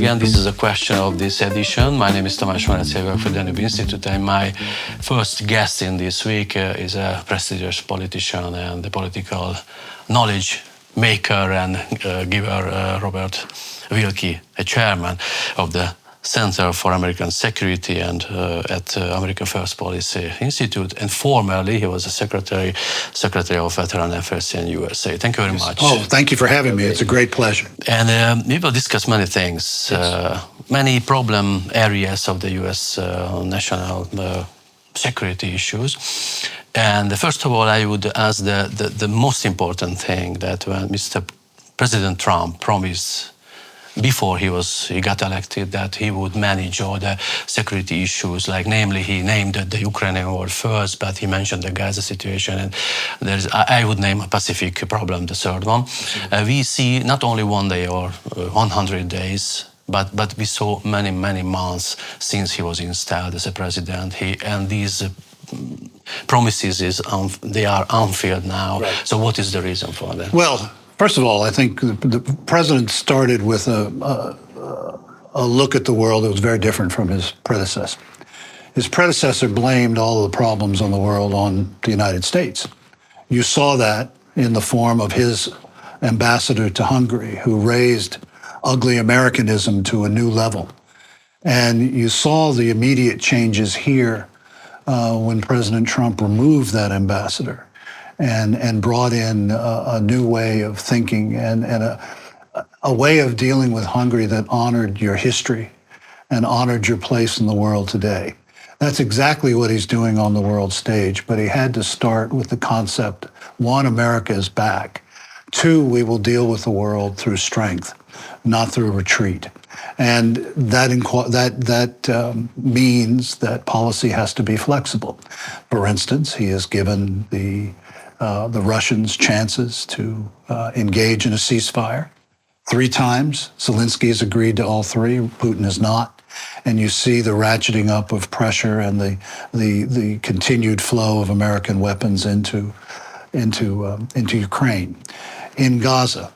again, this is a question of this edition. My name is Tamás Ferenc, I work for the Danube Institute, and my first guest in this week is a prestigious politician and the political knowledge maker and giver, Robert Wilkie, a chairman of the Center for American Security and at American First Policy Institute, and formerly he was a secretary of Veteran Affairs in USA. Thank you very much. Oh, thank you for having me. It's a great pleasure. And we will discuss many things, many problem areas of the US national security issues. And first of all, I would ask the most important thing that when Mr. President Trump promised before he got elected that he would manage all the security issues, like namely he named the Ukrainian war first, but he mentioned the Gaza situation, and I would name a Pacific problem, the third one. We see not only 1 day or 100 days, but we saw many months since he was installed as a president. And these promises they are unfulfilled now. Right. So what is the reason for that? Well, first of all, I think the president started with a look at the world that was very different from his predecessor. His predecessor blamed all of the problems on the world on the United States. You saw that in the form of his ambassador to Hungary, who raised ugly Americanism to a new level. And you saw the immediate changes here when President Trump removed that ambassador and brought in a new way of thinking and a way of dealing with Hungary that honored your history and honored your place in the world today. That's exactly what he's doing on the world stage, but he had to start with the concept, 1, America is back. 2, we will deal with the world through strength, not through retreat. And that means that policy has to be flexible. For instance, he has given the Russians chances to engage in a ceasefire. 3 times, Zelensky has agreed to all 3, Putin has not. And you see the ratcheting up of pressure and the continued flow of American weapons into Ukraine. In Gaza,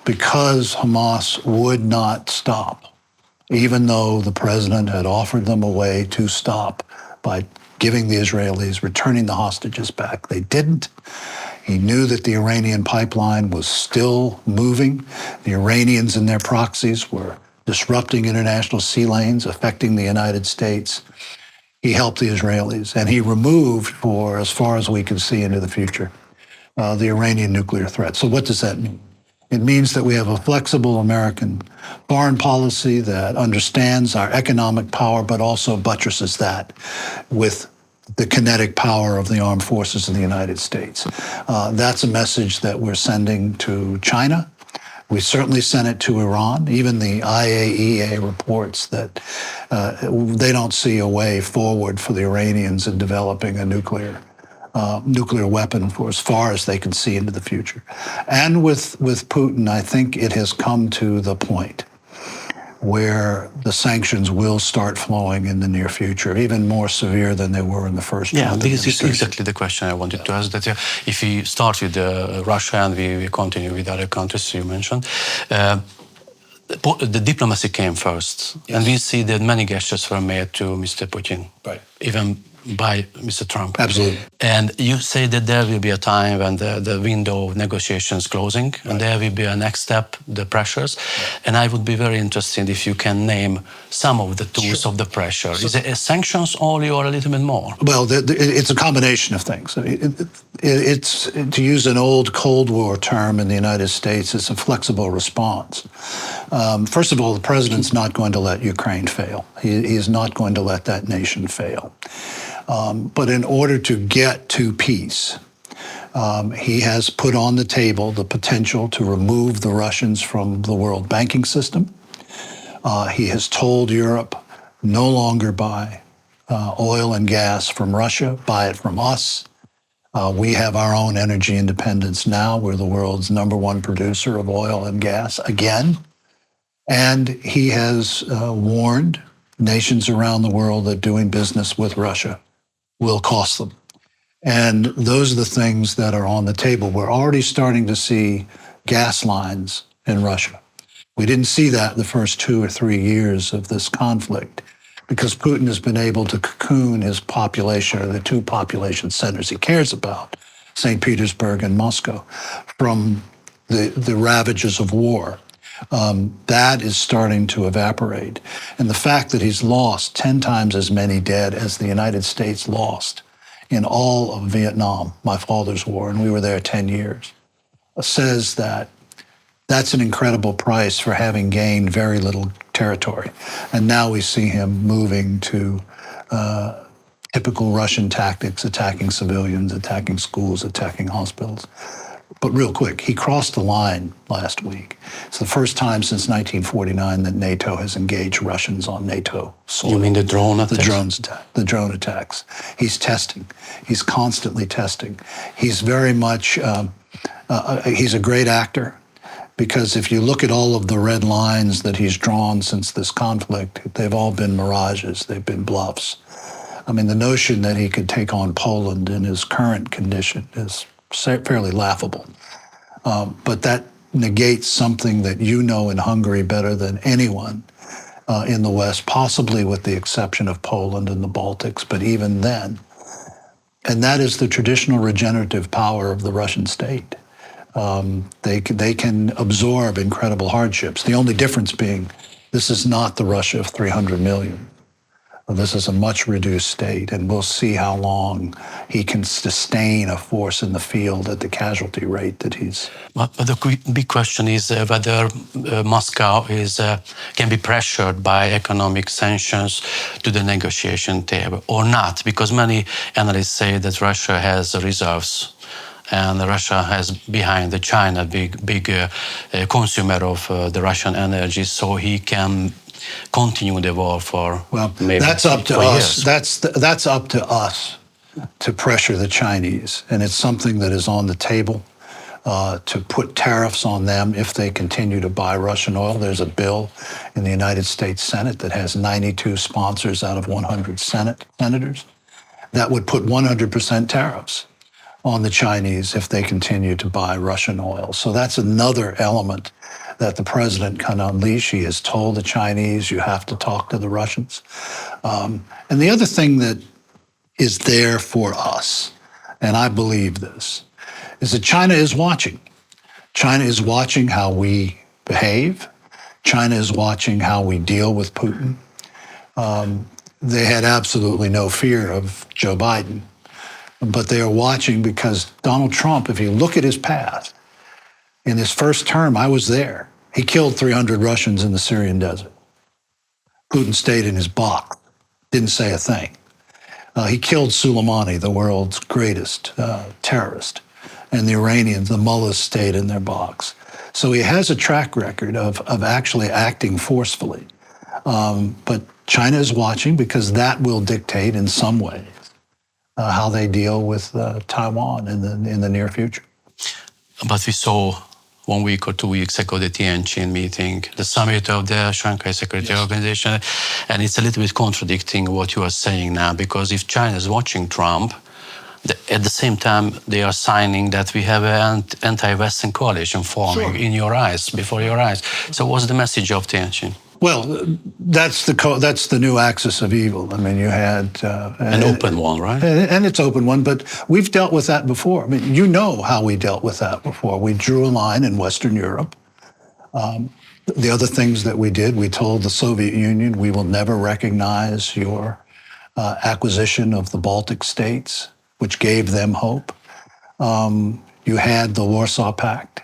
because Hamas would not stop, even though the president had offered them a way to stop by giving the Israelis, returning the hostages back. They didn't. He knew that the Iranian pipeline was still moving. The Iranians and their proxies were disrupting international sea lanes, affecting the United States. He helped the Israelis, and he removed, for as far as we can see into the future, the Iranian nuclear threat. So what does that mean? It means that we have a flexible American foreign policy that understands our economic power, but also buttresses that with the kinetic power of the armed forces of the United States. That's a message that we're sending to China. We certainly sent it to Iran. Even the IAEA reports that they don't see a way forward for the Iranians in developing a nuclear weapon for as far as they can see into the future. And with Putin, I think it has come to the point where the sanctions will start flowing in the near future, even more severe than they were in the first round. Yeah, this is exactly the question I wanted to ask. That if we start with Russia and we continue with other countries you mentioned, the diplomacy came first. Yes. And we see that many gestures were made to Mr. Putin, right, even by Mr. Trump. Absolutely. And you say that there will be a time when the window of negotiations closing, right, and there will be a next step, the pressures. Right. And I would be very interested if you can name some of the tools, sure, of the pressure. Is it sanctions only or a little bit more? Well, it's a combination of things. It's, to use an old Cold War term in the United States, it's a flexible response. First of all, the president's not going to let Ukraine fail. He is not going to let that nation fail. But in order to get to peace, he has put on the table the potential to remove the Russians from the world banking system. He has told Europe, no longer buy oil and gas from Russia, buy it from us. We have our own energy independence now. We're the world's #1 producer of oil and gas again. And he has warned nations around the world that doing business with Russia will cost them. And those are the things that are on the table. We're already starting to see gas lines in Russia. We didn't see that the first 2 or 3 years of this conflict because Putin has been able to cocoon his population, or the two population centers he cares about, St. Petersburg and Moscow, from the ravages of war. That is starting to evaporate. And the fact that he's lost 10 times as many dead as the United States lost in all of Vietnam, my father's war, and we were there 10 years, says that that's an incredible price for having gained very little territory. And now we see him moving to typical Russian tactics, attacking civilians, attacking schools, attacking hospitals. But real quick, he crossed the line last week. It's the first time since 1949 that NATO has engaged Russians on NATO soil. You mean the drone attacks? The drone attacks. He's testing. He's constantly testing. He's very much, he's a great actor, because if you look at all of the red lines that he's drawn since this conflict, they've all been mirages. They've been bluffs. I mean, the notion that he could take on Poland in his current condition is fairly laughable. But that negates something that you know in Hungary better than anyone in the West, possibly with the exception of Poland and the Baltics, but even then. And that is the traditional regenerative power of the Russian state. They can absorb incredible hardships. The only difference being this is not the Russia of 300 million. This is a much reduced state, and we'll see how long he can sustain a force in the field at the casualty rate that he's. But the big question is whether Moscow can be pressured by economic sanctions to the negotiation table or not, because many analysts say that Russia has reserves. And Russia has behind the China big consumer of the Russian energy, so he can continue the war for maybe that's up to us. Years. That's up to us to pressure the Chinese, and it's something that is on the table to put tariffs on them if they continue to buy Russian oil. There's a bill in the United States Senate that has 92 sponsors out of 100 senators that would put 100% tariffs on the Chinese if they continue to buy Russian oil. So that's another element that the president can unleash. He has told the Chinese, you have to talk to the Russians. And the other thing that is there for us, and I believe this, is that China is watching. China is watching how we behave. China is watching how we deal with Putin. They had absolutely no fear of Joe Biden, but they are watching because Donald Trump, if you look at his past, in his first term, I was there. He killed 300 Russians in the Syrian desert. Putin stayed in his box, didn't say a thing. He killed Soleimani, the world's greatest terrorist, and the Iranians, the mullahs, stayed in their box. So he has a track record of actually acting forcefully. But China is watching because that will dictate in some ways how they deal with Taiwan in the near future. But we saw 1 week or 2 weeks ago the Tianjin meeting, the summit of the Shanghai Security Organization, and it's a little bit contradicting what you are saying now, because if China is watching Trump, at the same time they are signing that we have an anti-Western coalition forming in your eyes, before your eyes. So what's the message of Tianjin? Well, that's the new axis of evil. I mean, you had an open one, right? And it's open one, but we've dealt with that before. I mean, you know how we dealt with that before. We drew a line in Western Europe. The other things that we did, we told the Soviet Union, we will never recognize your acquisition of the Baltic states, which gave them hope. You had the Warsaw Pact.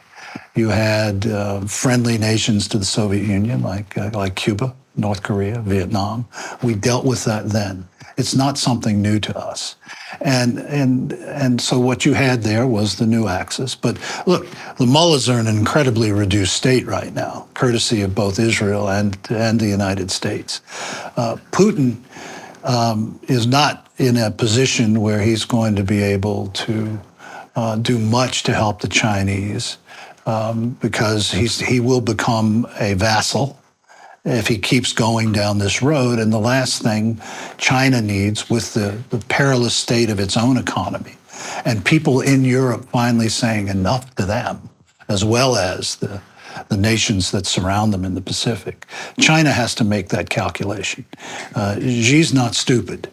You had friendly nations to the Soviet Union, like Cuba, North Korea, Vietnam. We dealt with that then. It's not something new to us. And so what you had there was the new axis. But look, the mullahs are in an incredibly reduced state right now, courtesy of both Israel and the United States. Putin is not in a position where he's going to be able to do much to help the Chinese. Because he will become a vassal if he keeps going down this road. And the last thing China needs, with the perilous state of its own economy, and people in Europe finally saying enough to them, as well as the nations that surround them in the Pacific. China has to make that calculation. Xi's not stupid.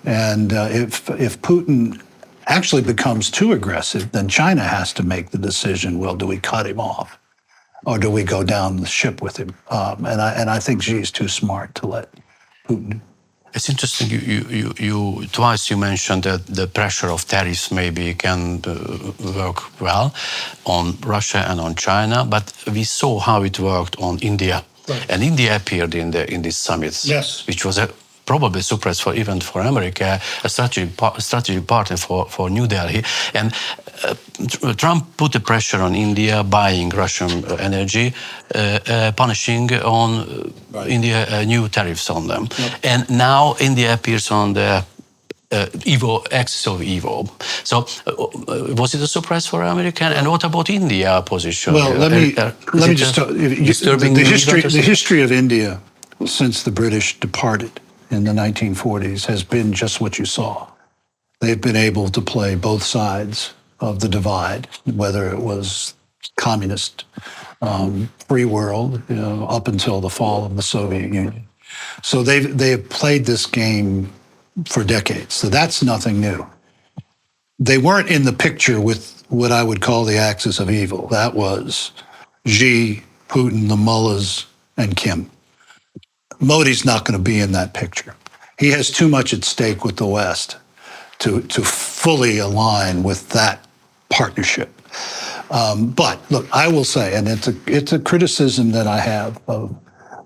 And if Putin actually becomes too aggressive, then China has to make the decision, well, do we cut him off? Or do we go down the ship with him? And I think Xi's too smart to let Putin. It's interesting. You twice you mentioned that the pressure of tariffs maybe can work well on Russia and on China, but we saw how it worked on India, and India appeared in these summits, which was probably a surprise even for America, a strategic partner for New Delhi, and Trump put the pressure on India buying Russian energy, punishing on India new tariffs on them. And now India appears on the axis of evil. So was it a surprise for America? And what about India position? Well, let me just tell you, the history of India since the British departed in the 1940s has been just what you saw. They've been able to play both sides of the divide, whether it was communist, free world, up until the fall of the Soviet Union. So they have played this game for decades. So that's nothing new. They weren't in the picture with what I would call the axis of evil. That was Xi, Putin, the mullahs, and Kim. Modi's not going to be in that picture. He has too much at stake with the West to fully align with that partnership. But look, I will say, and it's a criticism that I have of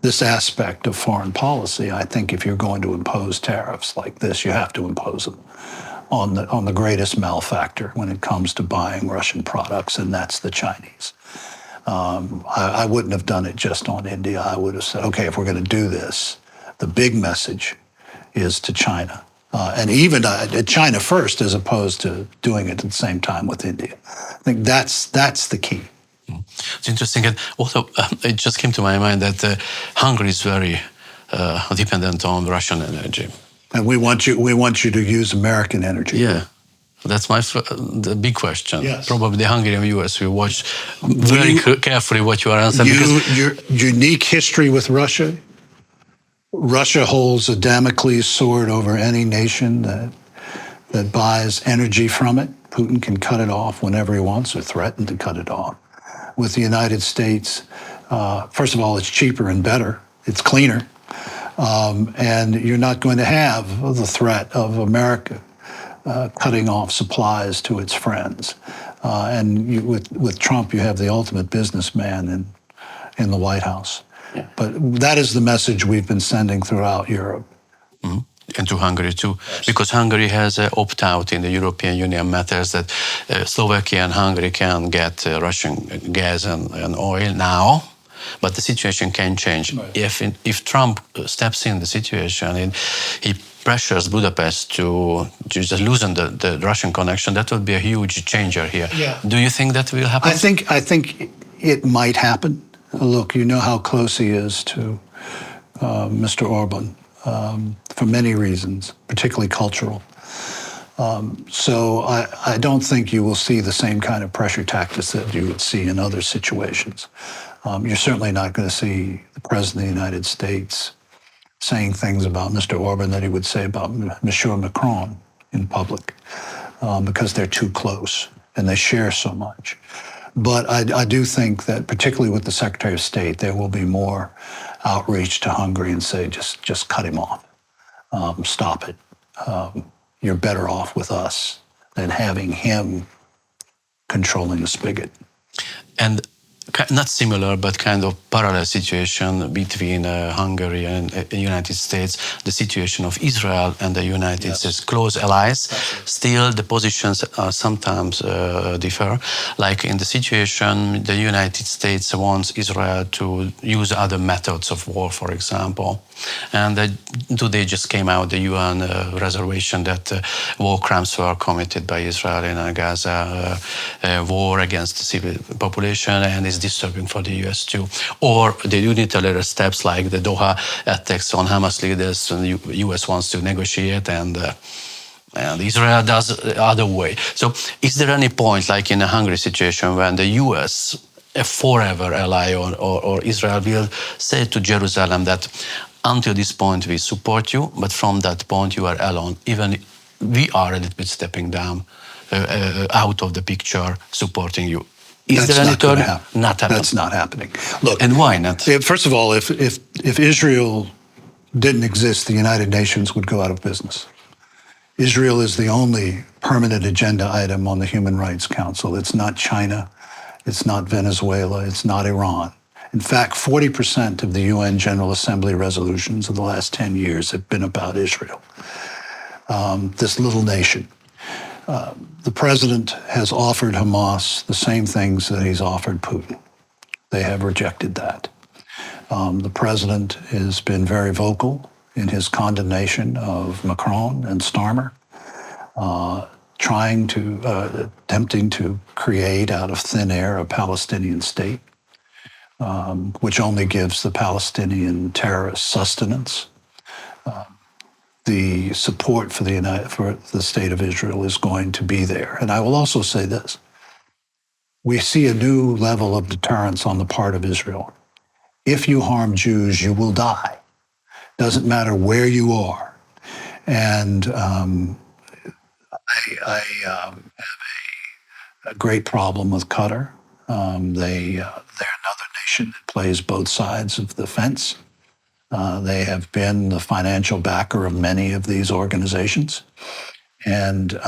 this aspect of foreign policy. I think if you're going to impose tariffs like this, you have to impose them on the greatest malefactor when it comes to buying Russian products, and that's the Chinese. I wouldn't have done it just on India. I would have said, okay, if we're going to do this, the big message is to China. And even China first, as opposed to doing it at the same time with India. I think that's the key. It's interesting. And also, it just came to my mind that Hungary is very dependent on Russian energy. And we want you to use American energy. Yeah. That's the big question. Yes. Probably the Hungary and US will watch very carefully what you are answering. Your unique history with Russia. Russia holds a Damocles sword over any nation that buys energy from it. Putin can cut it off whenever he wants or threaten to cut it off. With the United States, first of all, it's cheaper and better. It's cleaner. And you're not going to have the threat of America cutting off supplies to its friends. And with Trump, you have the ultimate businessman in the White House. Yeah. But that is the message we've been sending throughout Europe. Mm-hmm. And to Hungary too, because Hungary has an opt-out in the European Union matters that Slovakia and Hungary can get Russian gas and oil now, but the situation can change. Right. If Trump steps in the situation and he pressures Budapest to just loosen the Russian connection, that would be a huge changer here. Yeah. Do you think that will happen? I think it might happen. Look, you know how close he is to Mr. Orban for many reasons, particularly cultural. So I don't think you will see the same kind of pressure tactics that you would see in other situations. You're certainly not going to see the President of the United States saying things about Mr. Orban that he would say about Monsieur Macron in public because they're too close and they share so much. But I do think that, particularly with the Secretary of State, there will be more outreach to Hungary and say, just cut him off, stop it. You're better off with us than having him controlling the spigot. And not similar, but kind of parallel situation between Hungary and the United States, the situation of Israel and the United States, close allies. Still, the positions sometimes differ. Like in the situation, the United States wants Israel to use other methods of war, for example. And today just came out the UN reservation that war crimes were committed by Israel in Gaza, war against the civil population, and is disturbing for the US too. Or the unilateral steps like the Doha attacks on Hamas leaders, and the US wants to negotiate, and Israel does the other way. So is there any point, like in a Hungary situation, when the US a forever ally, or Israel will say to Jerusalem that until this point we support you, but from that point you are alone. Even we are a little bit stepping down out of the picture, supporting you. Is That's there any not going turn? to happen. Not happening. That's not happening. Look, And why not? First of all, if Israel didn't exist, the United Nations would go out of business. Israel is the only permanent agenda item on the Human Rights Council. It's not China. It's not Venezuela. It's not Iran. In fact, 40% of the UN General Assembly resolutions of the last 10 years have been about Israel, this little nation. The president has offered Hamas the same things that he's offered Putin. They have rejected that. The president has been very vocal in his condemnation of Macron and Starmer, attempting to create out of thin air a Palestinian state, which only gives the Palestinian terrorists sustenance. The support for the state of Israel is going to be there. And I will also say this. We see a new level of deterrence on the part of Israel. If you harm Jews, you will die. Doesn't matter where you are. And I have a great problem with Qatar. They're another nation that plays both sides of the fence. They have been the financial backer of many of these organizations. And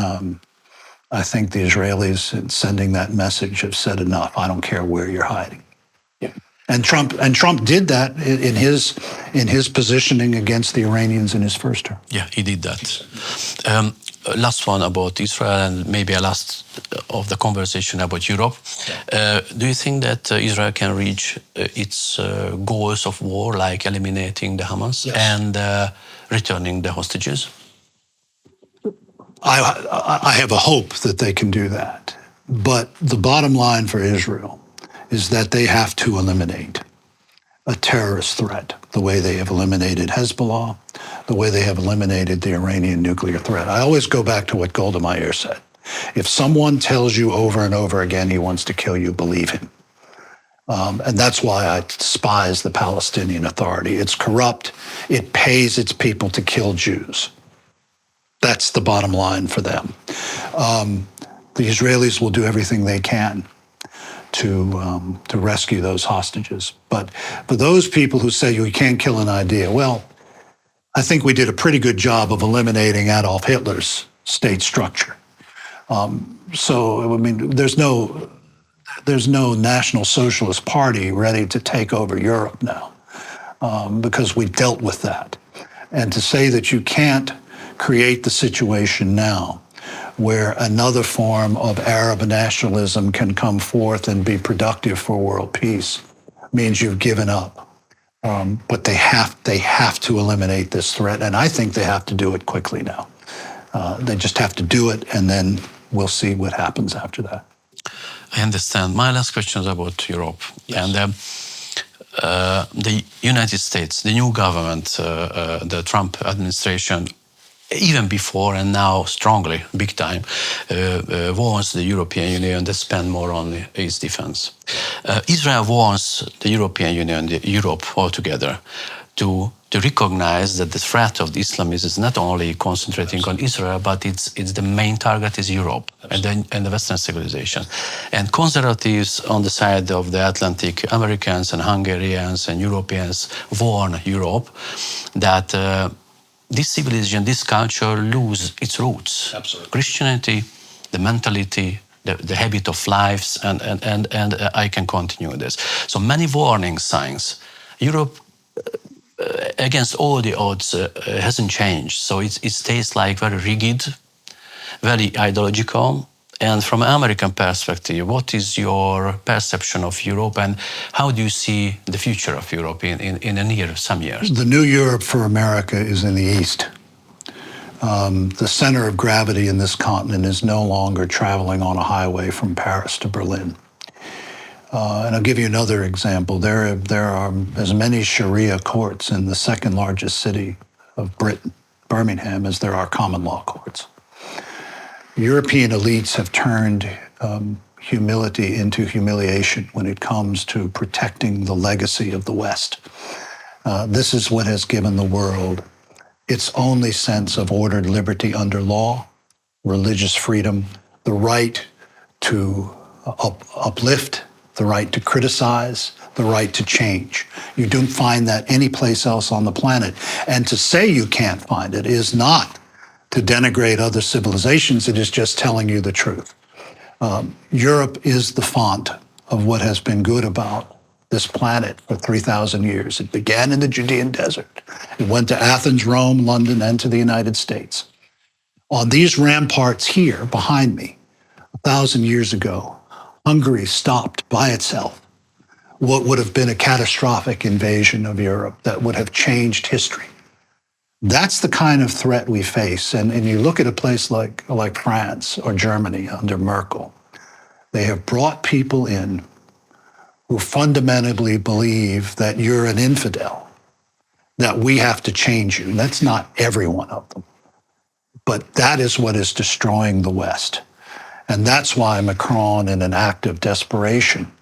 I think the Israelis, in sending that message, have said enough. I don't care where you're hiding. Yeah. And Trump did that in his positioning against the Iranians in his first term. Yeah, he did that. Last one about Israel, and maybe a last of the conversation about Europe. Do you think that Israel can reach its goals of war, like eliminating the Hamas and returning the hostages? I have a hope that they can do that. But the bottom line for Israel is that they have to eliminate a terrorist threat, the way they have eliminated Hezbollah, the way they have eliminated the Iranian nuclear threat. I always go back to what Golda Meir said. If someone tells you over and over again he wants to kill you, believe him. And that's why I despise the Palestinian Authority. It's corrupt. It pays its people to kill Jews. That's the bottom line for them. The Israelis will do everything they can to rescue those hostages. But for those people who say you can't kill an idea, well, I think we did a pretty good job of eliminating Adolf Hitler's state structure. So, I mean, there's no National Socialist Party ready to take over Europe now because we dealt with that. And to say that you can't create the situation now where another form of Arab nationalism can come forth and be productive for world peace means you've given up. But they have to eliminate this threat, and I think they have to do it quickly now. They just have to do it, and then we'll see what happens after that. I understand. My last question is about Europe. Yes. And the United States, the new government, the Trump administration, even before and now strongly, big time, wants the European Union to spend more on its defense. Israel wants the European Union, Europe altogether, to recognize that the threat of the Islamism is not only concentrating on Israel, but it's the main target is Europe and the Western civilization. And conservatives on the side of the Atlantic, Americans and Hungarians and Europeans warn Europe that this civilization, this culture lose its roots. Absolutely. Christianity, the mentality, the habit of lives, and I can continue this. So many warning signs. Europe, against all the odds, hasn't changed. So it stays like very rigid, very ideological. And from an American perspective, what is your perception of Europe, and how do you see the future of Europe in a near some years? The new Europe for America is in the East. The center of gravity in this continent is no longer traveling on a highway from Paris to Berlin. And I'll give you another example. There are as many Sharia courts in the second largest city of Britain, Birmingham, as there are common law courts. European elites have turned humility into humiliation when it comes to protecting the legacy of the West. This is what has given the world its only sense of ordered liberty under law, religious freedom, the right to uplift, the right to criticize, the right to change. You don't find that anyplace else on the planet. And to say you can't find it is not to denigrate other civilizations, it is just telling you the truth. Europe is the font of what has been good about this planet for 3,000 years. It began in the Judean desert. It went to Athens, Rome, London, and to the United States. On these ramparts here behind me, 1,000 years ago, Hungary stopped by itself what would have been a catastrophic invasion of Europe that would have changed history. That's the kind of threat we face. And you look at a place like France or Germany under Merkel, they have brought people in who fundamentally believe that you're an infidel, that we have to change you. And that's not every one of them. But that is what is destroying the West. And that's why Macron, in an act of desperation,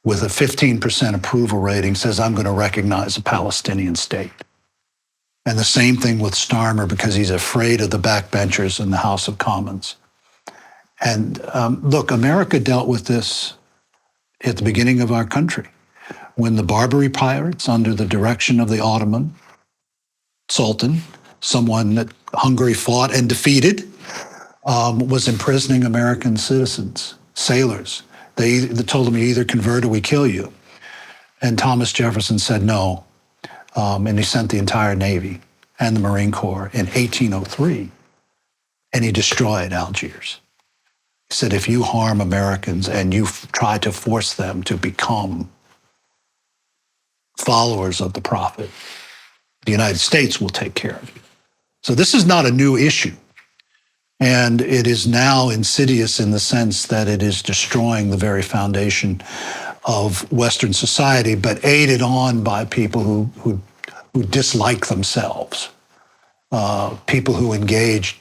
with a 15% approval rating, says, I'm going to recognize a Palestinian state. And the same thing with Starmer, because he's afraid of the backbenchers in the House of Commons. And look, America dealt with this at the beginning of our country, when the Barbary pirates, under the direction of the Ottoman Sultan, someone that Hungary fought and defeated, was imprisoning American citizens, sailors. They told them, you either convert or we kill you. And Thomas Jefferson said no, and he sent the entire Navy and the Marine Corps in 1803, and he destroyed Algiers. He said, if you harm Americans and you try to force them to become followers of the Prophet, the United States will take care of you. So this is not a new issue. And it is now insidious in the sense that it is destroying the very foundation of Western society, but aided on by people who dislike themselves, people who engage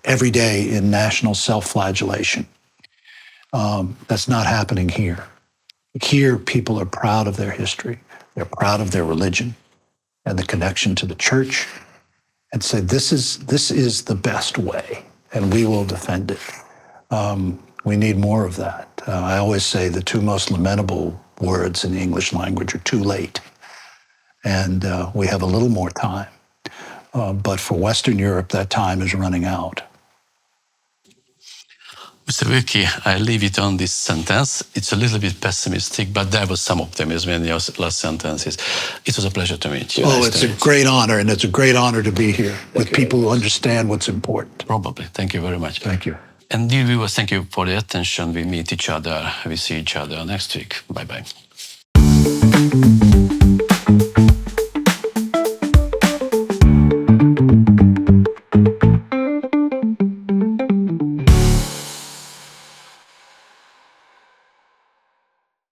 every day in national self-flagellation. That's not happening here. Here, people are proud of their history. They're proud of their religion and the connection to the church, and say, this is the best way, and we will defend it. We need more of that. I always say the two most lamentable words in the English language are too late. And we have a little more time. But for Western Europe, that time is running out. Mr. Wilkie, I leave it on this sentence. It's a little bit pessimistic, but there was some optimism in your last sentences. It was a pleasure to meet you. Oh, it's a great honor, and it's a great honor to be here with people who understand what's important. Probably. Thank you very much. Thank you. And dear viewers, thank you for the attention. We meet each other. We see each other next week. Bye-bye.